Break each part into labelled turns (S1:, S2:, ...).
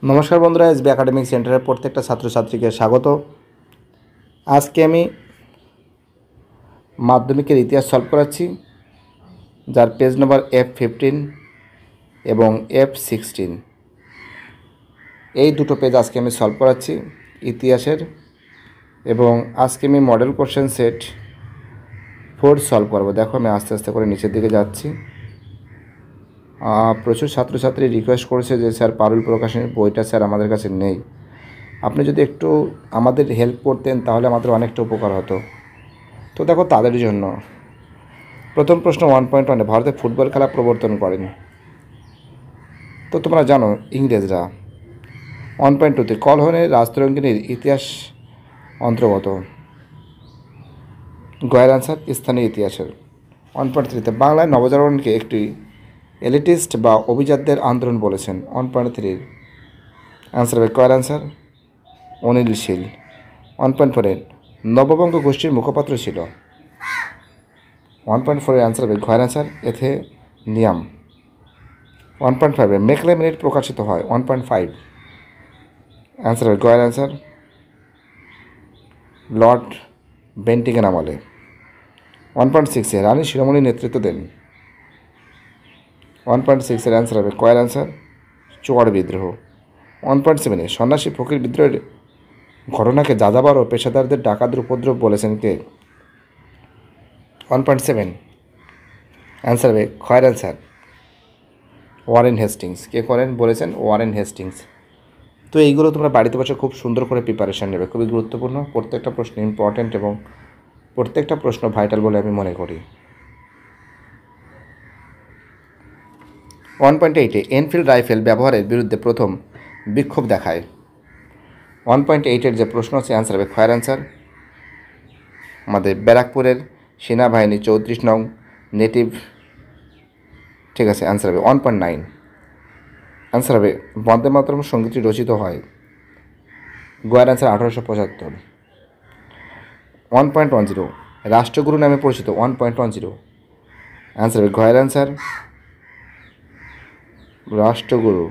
S1: নমস্কার বন্ধুরা, SB academic সেন্টারের প্রত্যেকটা ছাত্রছাত্রীকে স্বাগত। আজকে আমি মাধ্যমিকের ইতিহাস সলভ করাচ্ছি, যার পেজ নম্বর F15 এবং F16। এই দুটো পেজ আজকে আমি সলভ করাচ্ছি ইতিহাসের, এবং আজকে আমি মডেল কোশ্চেন সেট 4 সলভ করবো। দেখো আমি আস্তে আস্তে করে নিচের দিকে যাচ্ছি। প্রচুর ছাত্রছাত্রী রিকোয়েস্ট করেছে যে স্যার পারুল প্রকাশনীর বইটা স্যার আমাদের কাছে নেই, আপনি যদি একটু আমাদের হেল্প করতেন তাহলে আমাদের অনেকটা উপকার হতো। তো দেখো তাদের জন্য প্রথম প্রশ্ন 1.1 ভারতে ফুটবল খেলা প্রবর্তন করেন। তো তোমরা জানো ইংরেজরা। 1.2 কলহনের রাজতরঙ্গিনীর ইতিহাস অন্তর্গত। গয়ের আনসার স্থানীয় ইতিহাসের। 1.3 বাংলায় নবজাগরণকে একটি এলিটিস্ট বা অভিজাতদের আন্দোলন বলেছেন। 1.3 অ্যান্সার হবে গয়ের আনসার অনিল শীল। 1.4 নববঙ্গ গোষ্ঠীর মুখপাত্র ছিল। 1.4 অ্যান্সার হবে গয়ের আনসার এথেনিয়াম। 1.5 মেকলে মিনিট প্রকাশিত হয়। 1.5 অ্যান্সার হবে গয়ের আনসার লর্ড বেন্টিংয়ের আমলে। 1.6 রানী শিরোমণি নেতৃত্ব দেন। 1.6 এর অ্যান্সার হবে কয়ের আনসার চুয়াড় বিদ্রোহ। 1.7 সন্ন্যাসী ফকির বিদ্রোহের ঘটনাকে যাযাবর ও পেশাদারদের ডাকাতদের উপদ্রব বলেছেন কে? 1.7 অ্যান্সার হবে খয়ের আনসার ওয়ারেন হেস্টিংস। কে করেন বলেছেন? Warren Hastings. তো এইগুলো তোমরা বাড়িতে বসে খুব সুন্দর করে প্রিপারেশান নেবে, খুবই গুরুত্বপূর্ণ। প্রত্যেকটা প্রশ্ন ইম্পর্ট্যান্ট এবং প্রত্যেকটা প্রশ্ন ভাইটাল বলে আমি মনে করি। 1.8 এনফিল্ড রাইফেল ব্যবহারের বিরুদ্ধে প্রথম বিক্ষোভ দেখায়। 1.8 যে প্রশ্ন আছে অ্যান্সার হবে খয়ের আনসার আমাদের ব্যারাকপুরের সেনাবাহিনী 34 নং নেটিভ। ঠিক আছে, অ্যান্সার হবে 1.9 অ্যান্সার হবে বন্দে মাতরম সঙ্গীতটি রচিত হয়। গোয়ার অ্যান্সার 1875। 1.10 রাষ্ট্রগুরু নামে পরিচিত। 1.10 অ্যান্সার হবে গয়ের অ্যান্সার রাষ্ট্রগুরু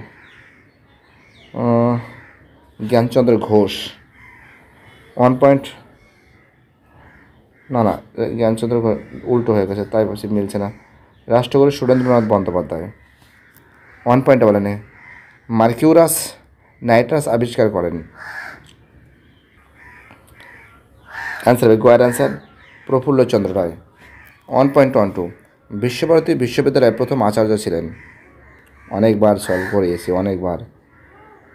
S1: জ্ঞানচন্দ্র ঘোষ। না জ্ঞানচন্দ্র উল্টো হয়ে গেছে, তাই বলছি মিলছে না। রাষ্ট্রগুরু সুরেন্দ্রনাথ বন্দ্যোপাধ্যায়। 1.11 মার্কিউরাস নাইট্রাস আবিষ্কার করেন। অ্যান্সার হবে গয়ের অ্যান্সার প্রফুল্লচন্দ্র রায়। 1.12 বিশ্বভারতী বিশ্ববিদ্যালয়ের প্রথম আচার্য ছিলেন। অনেকবার সলভ করিয়েছি, অনেকবার।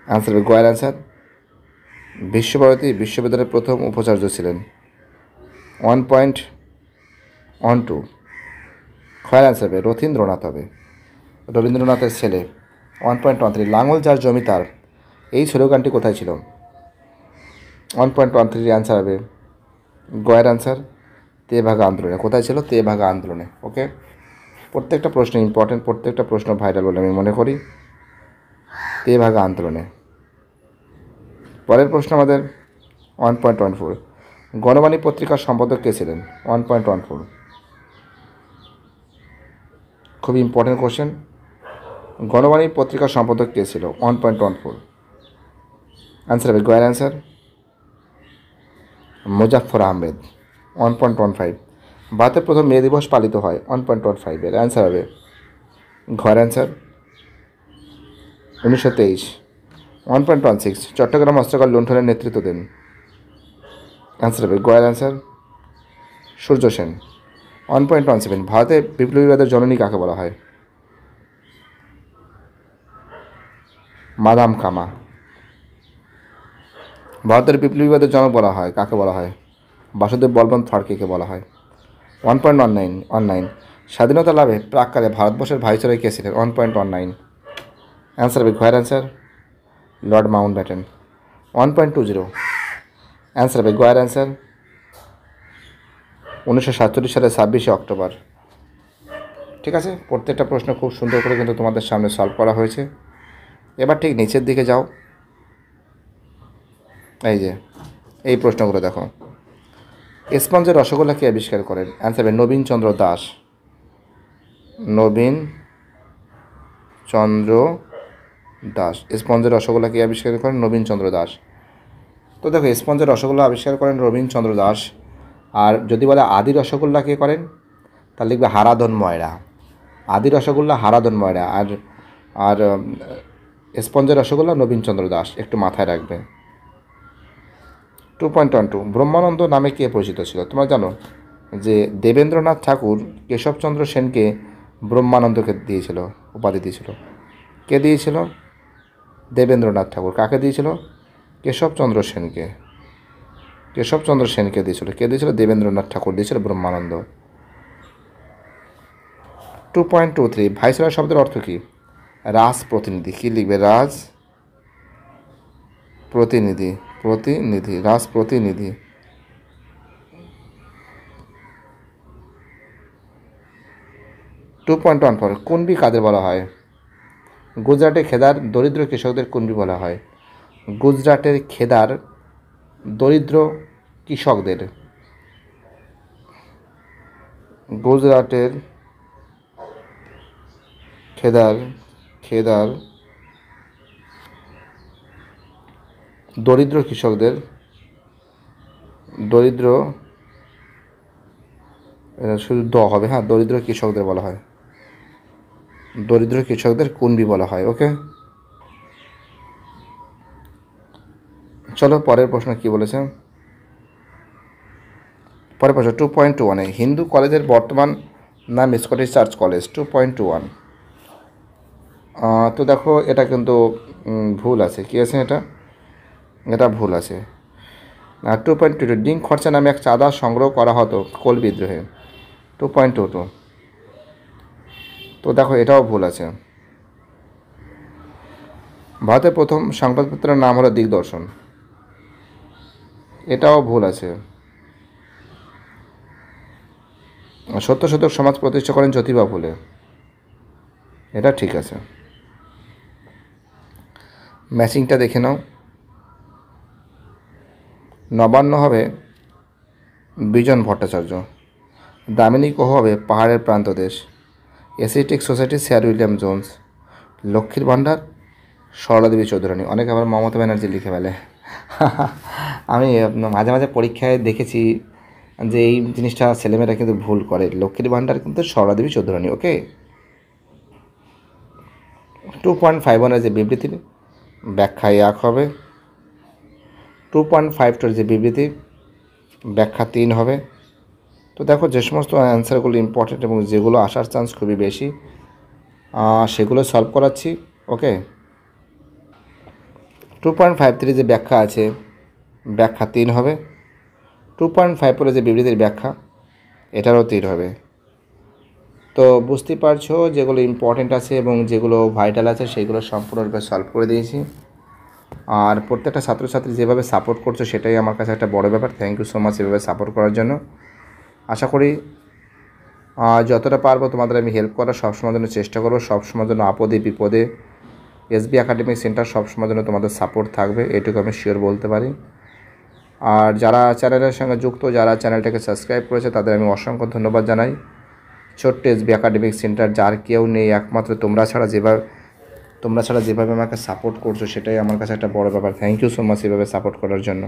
S1: অ্যান্সার হবে গয়ের অ্যান্সার বিশ্বভারতী বিশ্ববিদ্যালয়ের প্রথম উপাচার্য ছিলেন। 1.12 খয়ের অ্যান্সার হবে রথীন্দ্রনাথ, হবে রবীন্দ্রনাথের ছেলে। 1.13 লাঙল যার জমি তার, এই স্লোগানটি কোথায় ছিল? 1.13 অ্যান্সার হবে গয়ের অ্যান্সার তেভাগা আন্দোলনে। কোথায় ছিল? তেভাগা আন্দোলনে। ওকে, প্রত্যেকটা প্রশ্ন ইম্পর্টেন্ট, প্রত্যেকটা প্রশ্ন ভাইরাল বলে আমি মনে করি। তেভাগা আন্দোলনে। পরের প্রশ্ন আমাদের 1.14 গণবাণী পত্রিকার সম্পাদক কে ছিলেন? 1.14 খুবই ইম্পর্টেন্ট কোশ্চেন। গণবাণী পত্রিকার সম্পাদক কে ছিল? 1.14 অ্যান্সার হবে গয়ের অ্যান্সার মুজাফফর আহমেদ। 1.15 ভারতের প্রথম মে দিবস পালিত হয়। 1.15 এর অ্যান্সার হবে ঘয়ের অ্যান্সার 1923। 1.16 চট্টগ্রাম অস্ত্রাগার লুণ্ঠনের নেতৃত্ব দেন। অ্যান্সার হবে গয়ের অ্যান্সার সূর্য সেন। 1.17 ভারতের বিপ্লবীবাদের জননী কাকে বলা হয়? মাদাম কামা। ভারতের বিপ্লবীবাদের জনক বলা হয় কাকে বলা হয়? বাসুদেব বলবন্ত ফাড়কেকে বলা হয়। 1.19 স্বাধীনতা লাভে প্রাককালে ভারতবর্ষের ভাইসরয় কে ছিলেন? 1.19 অ্যান্সার হবে ঘয়ের answer Lord Mountbatten. 1.20 answer হবে গয়ের অ্যান্সার 1947 সালের 26শে অক্টোবর। ঠিক আছে, প্রত্যেকটা প্রশ্ন খুব সুন্দর করে কিন্তু তোমাদের সামনে সলভ করা হয়েছে। এবার ঠিক নিচের দিকে যাও। এই যে এই প্রশ্নগুলো দেখো। স্পঞ্জের রসগোল্লা কে আবিষ্কার করেন? অ্যান্সার হবে নবীন চন্দ্র দাস। নবীন চন্দ্র দাস। স্পঞ্জের রসগোল্লা কে আবিষ্কার করেন? নবীনচন্দ্র দাস। তো দেখো স্পঞ্জের রসগোল্লা আবিষ্কার করেন রবীন্দ্রচন্দ্র দাস। আর যদি বলে আদি রসগোল্লা কে করেন, তাহলে লিখবে হারাধন ময়রা। আদি রসগোল্লা হারাধন ময়রা, আর স্পঞ্জের রসগোল্লা নবীনচন্দ্র দাস, একটু মাথায় রাখবে। 2.12 ব্রহ্মানন্দ নামে কে পরিচিত ছিল? তোমরা জানো যে দেবেন্দ্রনাথ ঠাকুর কেশবচন্দ্র সেনকে ব্রহ্মানন্দকে দিয়েছিল, উপাধি দিয়েছিল। কে দিয়েছিল? দেবেন্দ্রনাথ ঠাকুর। কাকে দিয়েছিল? কেশবচন্দ্র সেনকে। কেশবচন্দ্র সেনকে দিয়েছিল। কে দিয়েছিল? দেবেন্দ্রনাথ ঠাকুর দিয়েছিল ব্রহ্মানন্দ। 2.23 ভাইসরয় শব্দের অর্থ কী? রাজ প্রতিনিধি। কী লিখবে? রাজ প্রতিনিধি। প্রতিনিধি, রাজ প্রতিনিধি। 2.14 কুণবি কাদের বলা হয়? গুজরাটে খেদার দরিদ্র কৃষকদের কুণবি বলা হয়। গুজরাটের খেদার দরিদ্র কৃষকদের, গুজরাটের খেদার দরিদ্র কৃষকদের, দরিদ্র শুধু দ হবে, হ্যাঁ, দরিদ্র কৃষকদের বলা হয়। দরিদ্র কৃষকদের কুণবি বলা হয়। ওকে, চলো পরের প্রশ্ন কি বলেছে। পরের প্রশ্ন 2.21 হিন্দু কলেজের বর্তমান নাম স্কটিশ চার্চ কলেজ। 2.21 তো দেখো এটা কিন্তু ভুল আছে। কী আছে এটা? এটা ভুল আছে। 2.22 ডিং খরচা নামে এক চাঁদা সংগ্রহ করা হতো কোল বিদ্রোহে। 2.22 তো দেখো এটাও ভুল আছে। ভারতের প্রথম সংবাদপত্রের নাম হলো দিগদর্শন। এটাও ভুল আছে। সত্যশোধক সমাজ প্রতিষ্ঠা করেন জ্যোতিবা ফুলে। এটা ঠিক আছে। ম্যাচিংটা দেখে নাও। নবান্ন হবে বিজন ভট্টাচার্য। দামিনী কোহ হবে পাহাড়ের প্রান্তদেশ। Asiatic Society Sir William Jones. লক্ষ্মীর ভাণ্ডার সরলা দেবী চৌধুরানী। অনেকে আবার মমতা ব্যানার্জি লিখে ফেলে। আমি মাঝে মাঝে পরীক্ষায় দেখেছি যে এই জিনিসটা ছেলেমেয়েরা কিন্তু ভুল করে। লক্ষ্মীর ভাণ্ডার কিন্তু সরলা দেবী চৌধুরানী। ওকে, 2.51 যে বিবৃতির ব্যাখ্যা এক হবে। 2.52 যে বিবৃতি ব্যাখ্যা 3 হবে। তো দেখো যে সমস্ত অ্যান্সারগুলো ইম্পর্টেন্ট এবং যেগুলো আসার চান্স খুবই বেশি সেগুলো সলভ করাচ্ছি। ওকে, 2.53 যে ব্যাখ্যা আছে ব্যাখ্যা 3 হবে। 2.54 যে বিবৃতির ব্যাখ্যা এটারও 3 হবে। তো বুঝতেই পারছো যেগুলো ইম্পর্টেন্ট আছে এবং যেগুলো ভাইটাল আছে সেগুলো সম্পূর্ণরূপে সলভ করে দিয়েছি। আর প্রত্যেকটা ছাত্রছাত্রী যেভাবে সাপোর্ট করছো সেটাই আমার কাছে একটা বড় ব্যাপার। থ্যাংক ইউ সো মাচ এভাবে সাপোর্ট করার জন্য। আশা করি যতটা পারবো তোমাদের আমি হেল্প করার সবসময় জন্য চেষ্টা করবো। সবসময় জন্য আপদে বিপদে এসবি একাডেমিক সেন্টার সবসময় জন্য তোমাদের সাপোর্ট থাকবে, এটুকু আমি শিওর বলতে পারি। আর যারা চ্যানেলের সঙ্গে যুক্ত, যারা চ্যানেলটাকে সাবস্ক্রাইব করেছে তাদের আমি অসংখ্য ধন্যবাদ জানাই। ছোট্ট এসবি একাডেমিক সেন্টার, যার কেউ নেই, একমাত্র তোমরা ছাড়া যেভাবে আমাকে সাপোর্ট করছো সেটাই আমার কাছে একটা বড় ব্যাপার। থ্যাংক ইউ সো মাচ এভাবে সাপোর্ট করার জন্য।